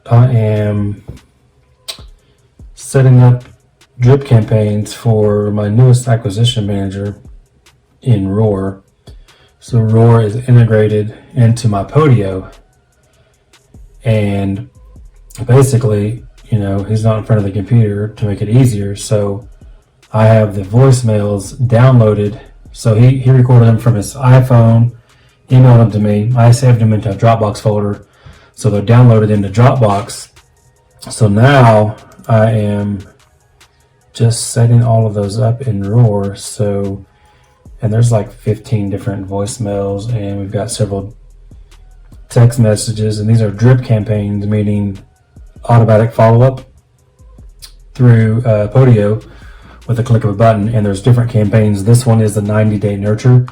I am setting up drip campaigns for my newest acquisition manager in Roar. So Roar is integrated into my Podio, and basically, he's not in front of the computer to make it easier. So I have the voicemails downloaded. So he recorded them from his iPhone, emailed them to me. I saved them into a Dropbox folder. So they're downloaded into Dropbox. So now I am just setting all of those up in Roar. So, and there's like 15 different voicemails, and we've got several text messages, and these are drip campaigns, meaning automatic follow-up through Podio with a click of a button. And there's different campaigns. This one is the 90-day nurture.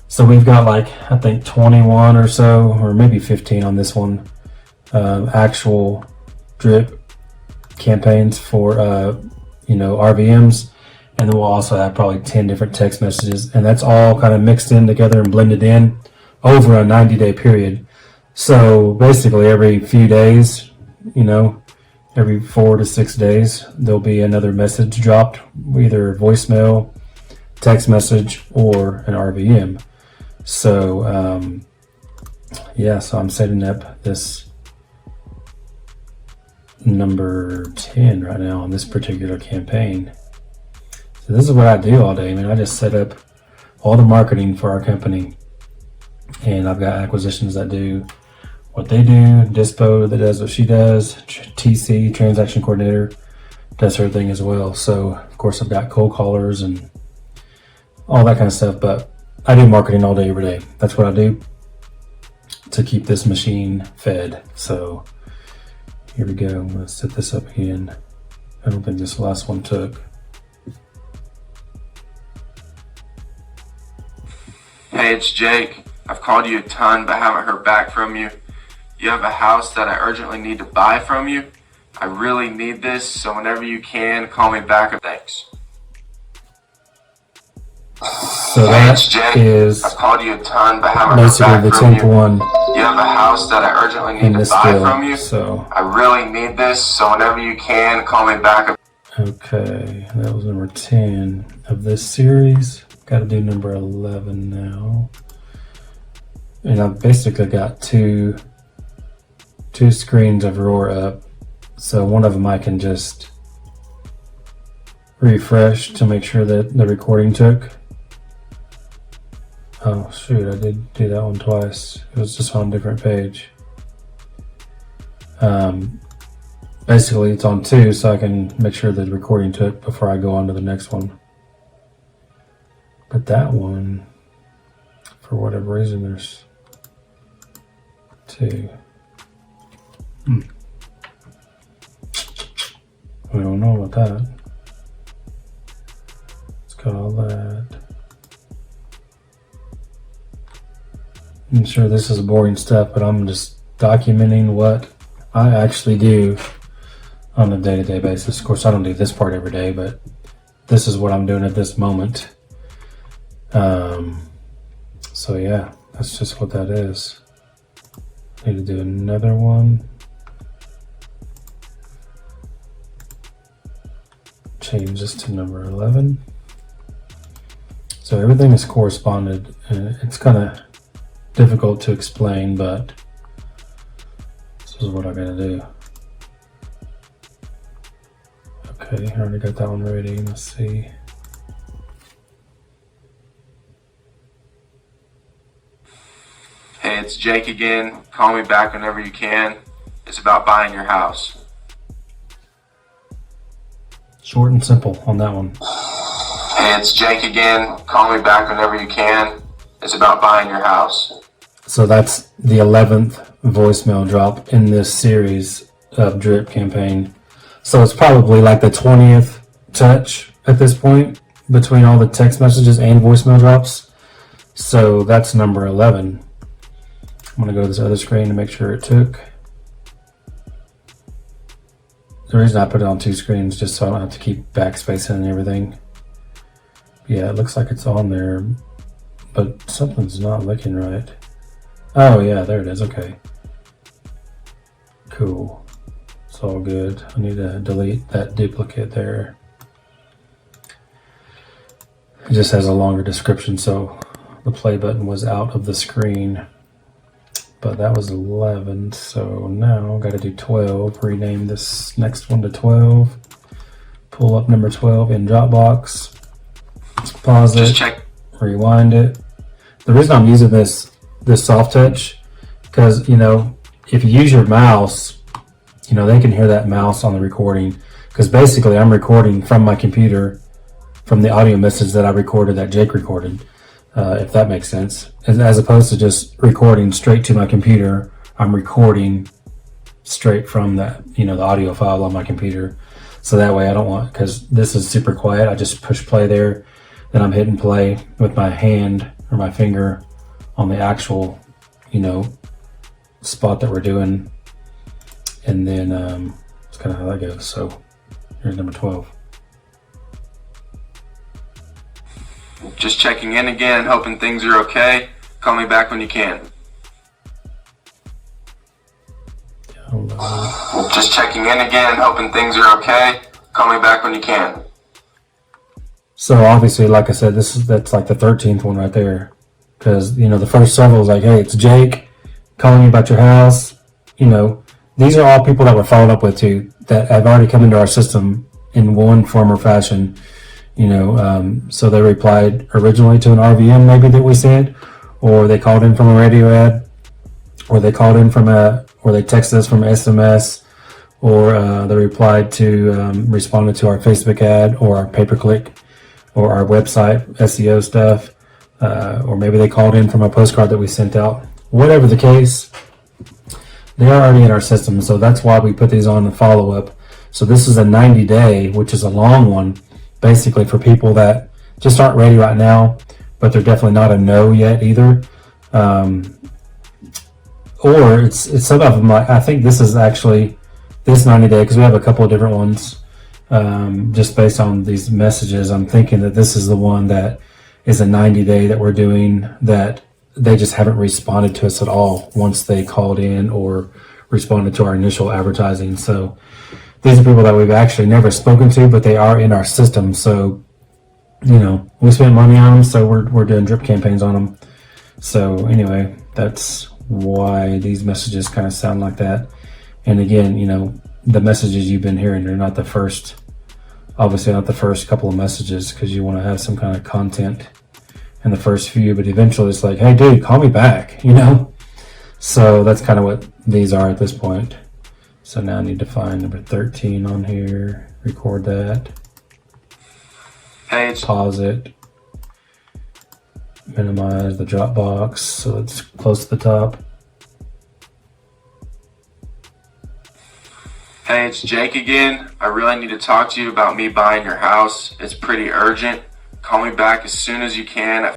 So we've got like, I think 21 or so, or maybe 15 on this one, actual drip campaigns for RVMs. And then we'll also have probably 10 different text messages, and that's all kind of mixed in together and blended in over a 90-day period. So basically every few days, every 4 to 6 days, there'll be another message dropped, either voicemail, text message, or an RVM. So so I'm setting up this number 10 right now on this particular campaign. So this is what I do all day. I just set up all the marketing for our company, and I've got acquisitions that do what they do, Dispo that does what she does, TC, transaction coordinator, does her thing as well. So of course I've got cold callers and all that kind of stuff, but I do marketing all day, every day. That's what I do to keep this machine fed. So here we go. I'm going to set this up again. I don't think this last one took. Hey, it's Jake. I've called you a ton but haven't heard back from you. You have a house that I urgently need to buy from you. I really need this, so whenever you can, call me back. Thanks. So that is I've called you a ton but haven't heard basically back the from 10th you. one You have a house that I urgently in need to this buy bill. from you. So I really need this, so whenever you can, call me back. okay, that was number 10 of this series. Got to do number 11 now. And I've basically got two screens of Roar up. So one of them I can just refresh to make sure that the recording took. Oh shoot, I did do that one twice. It was just on a different page. Basically it's on 2, so I can make sure the recording took before I go on to the next one. But that one, for whatever reason, there's 2. We don't know about that. Let's got all that. I'm sure this is boring stuff, but I'm just documenting what I actually do on a day-to-day basis. Of course, I don't do this part every day, but this is what I'm doing at this moment. So yeah, that's just what that is. Need to do another one. Change this to number 11. So everything is corresponded, and it's kind of difficult to explain, but this is what I gotta do. Okay, I already got that one ready. Let's see. Hey, it's Jake again. Call me back whenever you can. It's about buying your house. Short and simple on that one. Hey, it's Jake again. Call me back whenever you can. It's about buying your house. So that's the 11th voicemail drop in this series of drip campaign. So it's probably like the 20th touch at this point between all the text messages and voicemail drops. So that's number 11. I'm going to go to this other screen to make sure it took. The reason I put it on 2 screens just so I don't have to keep backspacing and everything. Yeah, it looks like it's on there, but something's not looking right. Oh yeah, there it is. Okay. Cool. It's all good. I need to delete that duplicate there. It just has a longer description, so the play button was out of the screen. But that was 11, so now I've got to do 12. Rename this next one to 12. Pull up number 12 in Dropbox. Pause Just it. check. Rewind it. The reason I'm using this soft touch, because if you use your mouse, they can hear that mouse on the recording. Because basically, I'm recording from my computer, from the audio message that I recorded, that Jake recorded. If that makes sense, as opposed to just recording straight to my computer. I'm recording straight from that, the audio file on my computer. So that way I don't want, because this is super quiet, I just push play there, then I'm hitting play with my hand or my finger on the actual, spot that we're doing. And then it's kind of how that goes. So here's number 12. Just checking in again, hoping things are okay. Call me back when you can. Hello. Just checking in again, hoping things are okay. Call me back when you can. So obviously, like I said, that's like the 13th one right there. Because, the first several was like, hey, it's Jake calling you about your house. These are all people that we're following up with too, that have already come into our system in one form or fashion. So they replied originally to an RVM maybe that we sent, or they called in from a radio ad, or they called in or they texted us from SMS, or they replied to, responded to our Facebook ad, or our pay-per-click, or our website SEO stuff, or maybe they called in from a postcard that we sent out. Whatever the case, they are already in our system, so that's why we put these on the follow-up. So this is a 90-day, which is a long one, basically for people that just aren't ready right now, but they're definitely not a no yet either. Or it's some of them, like, I think this is actually this 90-day, because we have a couple of different ones. Just based on these messages, I'm thinking that this is the one that is a 90-day that we're doing, that they just haven't responded to us at all once they called in or responded to our initial advertising. So these are people that we've actually never spoken to, but they are in our system. So, we spent money on them, so we're doing drip campaigns on them. So anyway, that's why these messages kind of sound like that. And again, the messages you've been hearing are not the first, obviously not the first couple of messages, because you want to have some kind of content in the first few, but eventually it's like, hey dude, call me back, So that's kind of what these are at this point. So now I need to find number 13 on here, record that, pause it, minimize the Dropbox so it's close to the top. Hey, it's Jake again. I really need to talk to you about me buying your house. It's pretty urgent. Call me back as soon as you can.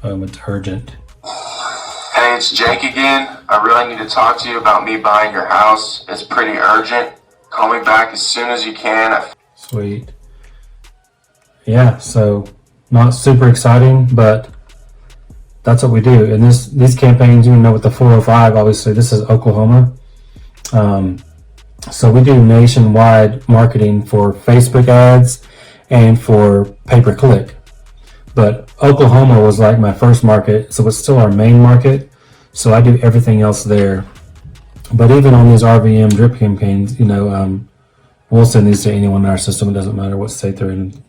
It's urgent. Hey, it's Jake again. I really need to talk to you about me buying your house. It's pretty urgent. Call me back as soon as you can. Sweet. Yeah, so not super exciting, but that's what we do. And these campaigns, with the 405, obviously this is Oklahoma. So we do nationwide marketing for Facebook ads and for pay-per-click. But Oklahoma was like my first market, so it's still our main market. So I do everything else there. But even on these RVM drip campaigns, we'll send these to anyone in our system. It doesn't matter what state they're in,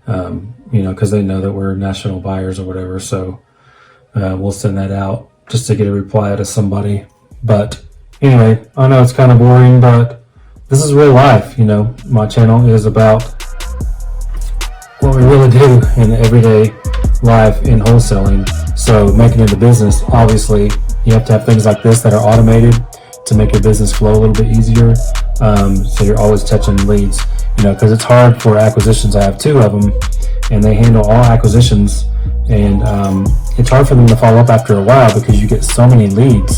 because they know that we're national buyers or whatever. So we'll send that out just to get a reply out of somebody. But anyway, I know it's kind of boring, but this is real life. My channel is about what we really do in everyday life in wholesaling. So making it a business, obviously, you have to have things like this that are automated to make your business flow a little bit easier. So you're always touching leads, because it's hard for acquisitions. I have 2 of them, and they handle all acquisitions, and it's hard for them to follow up after a while because you get so many leads.